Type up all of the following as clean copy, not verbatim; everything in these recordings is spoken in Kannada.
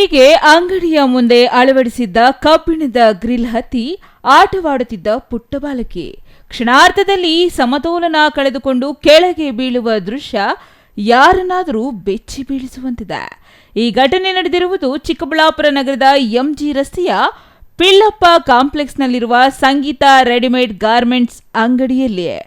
ಹೀಗೆ ಅಂಗಡಿಯ ಮುಂದೆ ಅಳವಡಿಸಿದ್ದ ಕಬ್ಬಿಣದ ಗ್ರಿಲ್ ಹತ್ತಿ ಆಟವಾಡುತ್ತಿದ್ದ ಪುಟ್ಟ ಬಾಲಕಿ ಕ್ಷಣಾರ್ಧದಲ್ಲಿ ಸಮತೋಲನ ಕಳೆದುಕೊಂಡು ಕೆಳಗೆ ಬೀಳುವ ದೃಶ್ಯ ಯಾರನ್ನಾದರೂ ಬೆಚ್ಚಿ ಬೀಳಿಸುವಂತಿದೆ. ಈ ಘಟನೆ ನಡೆದಿರುವುದು ಚಿಕ್ಕಬಳ್ಳಾಪುರ ನಗರದ ಎಂಜಿ ರಸ್ತೆಯ ಪಿಳ್ಳಪ್ಪ ಕಾಂಪ್ಲೆಕ್ಸ್ನಲ್ಲಿರುವ ಸಂಗೀತ ರೆಡಿಮೇಡ್ ಗಾರ್ಮೆಂಟ್ಸ್ ಅಂಗಡಿಯಲ್ಲಿಯೇ.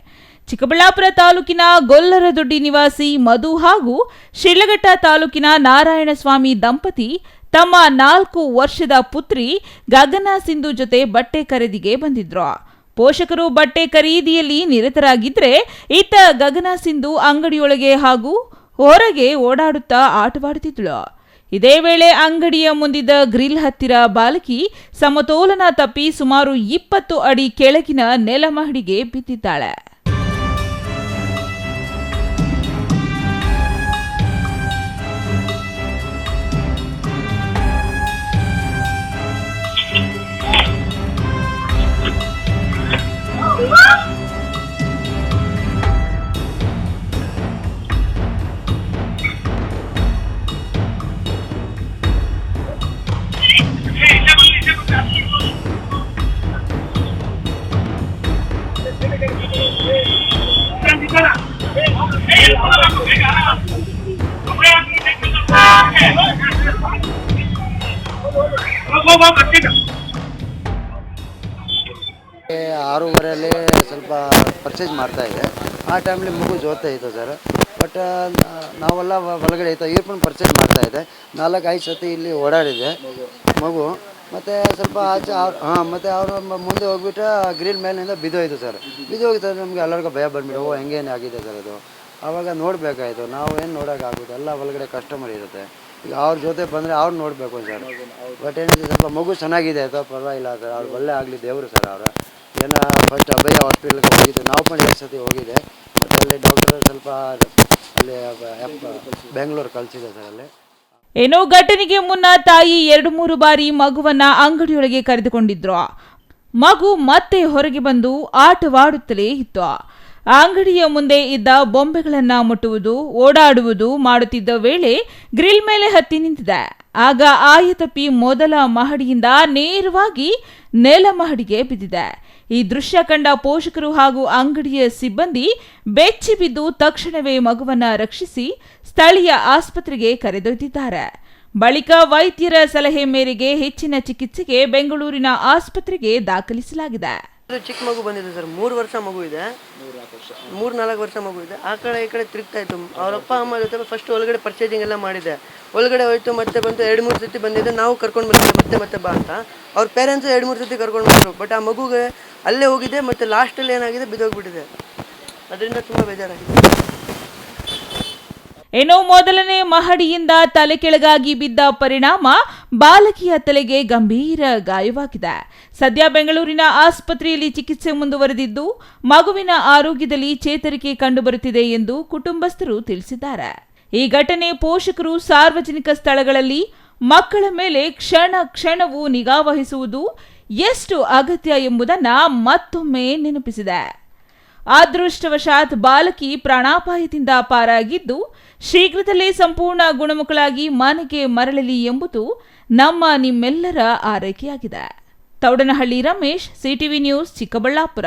ಚಿಕ್ಕಬಳ್ಳಾಪುರ ತಾಲೂಕಿನ ಗೊಲ್ಲರದೊಡ್ಡಿ ನಿವಾಸಿ ಮಧು ಹಾಗೂ ಶಿಡ್ಲಘಟ್ಟ ತಾಲೂಕಿನ ನಾರಾಯಣಸ್ವಾಮಿ ದಂಪತಿ ತಮ್ಮ 4 ವರ್ಷದ ಪುತ್ರಿ ಗಗನ ಸಿಂಧು ಜೊತೆ ಬಟ್ಟೆ ಖರೀದಿಗೆ ಬಂದಿದ್ರು. ಪೋಷಕರು ಬಟ್ಟೆ ಖರೀದಿಯಲ್ಲಿ ನಿರತರಾಗಿದ್ರೆ ಇತ್ತ ಗಗನ ಸಿಂಧು ಅಂಗಡಿಯೊಳಗೆ ಹಾಗೂ ಹೊರಗೆ ಓಡಾಡುತ್ತಾ ಆಟವಾಡುತ್ತಿದ್ದಳು. ಇದೇ ವೇಳೆ ಅಂಗಡಿಯ ಮುಂದಿದ್ದ ಗ್ರಿಲ್ ಹತ್ತಿರ ಬಾಲಕಿ ಸಮತೋಲನ ತಪ್ಪಿ ಸುಮಾರು 20 ಅಡಿ ಕೆಳಗಿನ ನೆಲಮಹಡಿಗೆ ಬಿದ್ದಿದ್ದಾಳೆ. ಆರೂವರೆಯಲ್ಲಿ ಸ್ವಲ್ಪ ಪರ್ಚೇಸ್ ಮಾಡ್ತಾ ಇದೆ. ಆ ಟೈಮಲ್ಲಿ ಮಗು ಜೋತಾ ಇತ್ತು ಸರ್. ಬಟ್ ನಾವೆಲ್ಲ ಒಳಗಡೆ ಇತ್ತು, ಇಯರ್ಫೋನ್ ಪರ್ಚೇಸ್ ಮಾಡ್ತಾ ಇದೆ. 4-5 ಸತಿ ಇಲ್ಲಿ ಓಡಾಡಿದೆ ಮಗು. ಮತ್ತು ಸ್ವಲ್ಪ ಆಚೆ ಮತ್ತು ಅವರು ಮುಂದೆ ಹೋಗ್ಬಿಟ್ಟು ಗ್ರಿಲ್ ಮೇಲಿಂದ ಬಿದ್ದೋಯ್ತು ಸರ್. ಬಿದ್ದೋಗಿತ್ತು. ನಮಗೆ ಎಲ್ಲರಿಗೂ ಭಯ ಬಂದ್ಬಿಟ್ಟು ಹೆಂಗೇನು ಆಗಿದೆ ಸರ್ ಅದು. ಆವಾಗ ನೋಡಬೇಕಾಯ್ತು. ನಾವು ಏನು ನೋಡೋಕ್ಕಾಗುತ್ತೆ, ಎಲ್ಲ ಒಳಗಡೆ ಕಸ್ಟಮರ್ ಇರುತ್ತೆ. ಈಗ ಅವ್ರ ಜೊತೆ ಬಂದರೆ ಅವ್ರು ನೋಡಬೇಕು ಸರ್. ಬಟ್ ಏನಿದೆ ಸ್ವಲ್ಪ ಮಗು ಚೆನ್ನಾಗಿದೆ ಅಥವಾ ಪರವಾಗಿಲ್ಲ ಸರ್. ಅವ್ರು ಒಳ್ಳೆ ಆಗಲಿ ದೇವರು ಸರ್. ಅವರ ಏನೋ ಫಸ್ಟ್ ಅಭಯ ಹಾಸ್ಪಿಟ್ಲ್ಗೆ ಹೋಗಿದ್ದು, ನಾವು ಕೂಡ 2 ಸತಿ ಹೋಗಿದೆ. ಮತ್ತು ಅಲ್ಲಿ ಡಾಕ್ಟರ್ ಸ್ವಲ್ಪ ಅಲ್ಲಿ ಬೆಂಗಳೂರು ಕಳಿಸಿದೆ ಸರ್. ಅಲ್ಲಿ ಏನೋ ಘಟನೆಗೆ ಮುನ್ನ ತಾಯಿ 2-3 ಬಾರಿ ಮಗುವನ್ನ ಅಂಗಡಿಯೊಳಗೆ ಕರೆದುಕೊಂಡಿದ್ರು. ಮಗು ಮತ್ತೆ ಹೊರಗೆ ಬಂದು ಆಟವಾಡುತ್ತಲೇ ಇತ್ತು. ಅಂಗಡಿಯ ಮುಂದೆ ಇದ್ದ ಬೊಂಬೆಗಳನ್ನ ಮುಟ್ಟುವುದು, ಓಡಾಡುವುದು ಮಾಡುತ್ತಿದ್ದ ವೇಳೆ ಗ್ರಿಲ್ ಮೇಲೆ ಹತ್ತಿ ನಿಂತಿದೆ. ಆಗ ಆಯತಪ್ಪಿ ಮೊದಲ ಮಹಡಿಯಿಂದ ನೇರವಾಗಿ ನೆಲ ಮಹಡಿಗೆ ಬಿದ್ದಿದೆ. ಈ ದೃಶ್ಯ ಕಂಡ ಪೋಷಕರು ಹಾಗೂ ಅಂಗಡಿಯ ಸಿಬ್ಬಂದಿ ಬೆಚ್ಚಿ ಬಿದ್ದು ತಕ್ಷಣವೇ ಮಗುವನ್ನ ರಕ್ಷಿಸಿ ಸ್ಥಳೀಯ ಆಸ್ಪತ್ರೆಗೆ ಕರೆದೊಯ್ದಿದ್ದಾರೆ. ಬಳಿಕ ವೈದ್ಯರ ಸಲಹೆ ಮೇರೆಗೆ ಹೆಚ್ಚಿನ ಚಿಕಿತ್ಸೆಗೆ ಬೆಂಗಳೂರಿನ ಆಸ್ಪತ್ರೆಗೆ ದಾಖಲಿಸಲಾಗಿದೆ. ಚಿಕ್ಕ ಮಗು ಬಂದಿದೆ ಸರ್. 3 ವರ್ಷ ಮಗು ಇದೆ, 3-4 ವರ್ಷ ಮಗು ಇದೆ. ಆ ಕಡೆ ಈ ಕಡೆ ತಿರುಗ್ತಾ ಇತ್ತು. ಅವ್ರ ಅಪ್ಪ ಅಮ್ಮ ಜೊತೆ ಫಸ್ಟ್ ಒಳಗಡೆ ಪರ್ಚೇಸಿಂಗ್ ಎಲ್ಲ ಮಾಡಿದೆ. ಒಳಗಡೆ ಹೋಯ್ತು, ಮತ್ತೆ ಬಂತು. 2-3 ಸತಿ ಬಂದಿದೆ. ನಾವು ಕರ್ಕೊಂಡು ಬಂದಿದ್ದೆ ಮತ್ತೆ ಬಾ ಅಂತ. ಅವ್ರ ಪೇರೆಂಟ್ಸು 2-3 ಸತಿ ಕರ್ಕೊಂಡು ಬಂದರು. ಬಟ್ ಆ ಮಗುಗೆ ಅಲ್ಲೇ ಹೋಗಿದೆ. ಮತ್ತು ಲಾಸ್ಟಲ್ಲಿ ಏನಾಗಿದೆ, ಬಿದ್ದೋಗ್ಬಿಟ್ಟಿದೆ. ಅದರಿಂದ ತುಂಬ ಬೇಜಾರಾಗಿದೆ. ಏನೋ ಮೊದಲನೇ ಮಹಡಿಯಿಂದ ತಲೆ ಕೆಳಗಾಗಿ ಬಿದ್ದ ಪರಿಣಾಮ ಬಾಲಕಿಯ ತಲೆಗೆ ಗಂಭೀರ ಗಾಯವಾಗಿದೆ. ಸದ್ಯ ಬೆಂಗಳೂರಿನ ಆಸ್ಪತ್ರೆಯಲ್ಲಿ ಚಿಕಿತ್ಸೆ ಮುಂದುವರೆದಿದ್ದು ಮಗುವಿನ ಆರೋಗ್ಯದಲ್ಲಿ ಚೇತರಿಕೆ ಕಂಡುಬರುತ್ತಿದೆ ಎಂದು ಕುಟುಂಬಸ್ಥರು ತಿಳಿಸಿದ್ದಾರೆ. ಈ ಘಟನೆ ಪೋಷಕರು ಸಾರ್ವಜನಿಕ ಸ್ಥಳಗಳಲ್ಲಿ ಮಕ್ಕಳ ಮೇಲೆ ಕ್ಷಣ ಕ್ಷಣವೂ ನಿಗಾ ವಹಿಸುವುದು ಎಷ್ಟು ಅಗತ್ಯ ಎಂಬುದನ್ನ ಮತ್ತೊಮ್ಮೆ ನೆನಪಿಸಿದೆ. ಅದೃಷ್ಟವಶಾತ್ ಬಾಲಕಿ ಪ್ರಾಣಾಪಾಯದಿಂದ ಪಾರಾಗಿದ್ದು ಶೀಘ್ರದಲ್ಲೇ ಸಂಪೂರ್ಣ ಗುಣಮುಖಳಾಗಿ ಮನೆಗೆ ಮರಳಲಿ ಎಂಬುದು ನಿಮ್ಮೆಲ್ಲರ ಆರೈಕೆಯಾಗಿದೆ. Thoudanahalli Ramesh, CTV news, Chikkaballapur.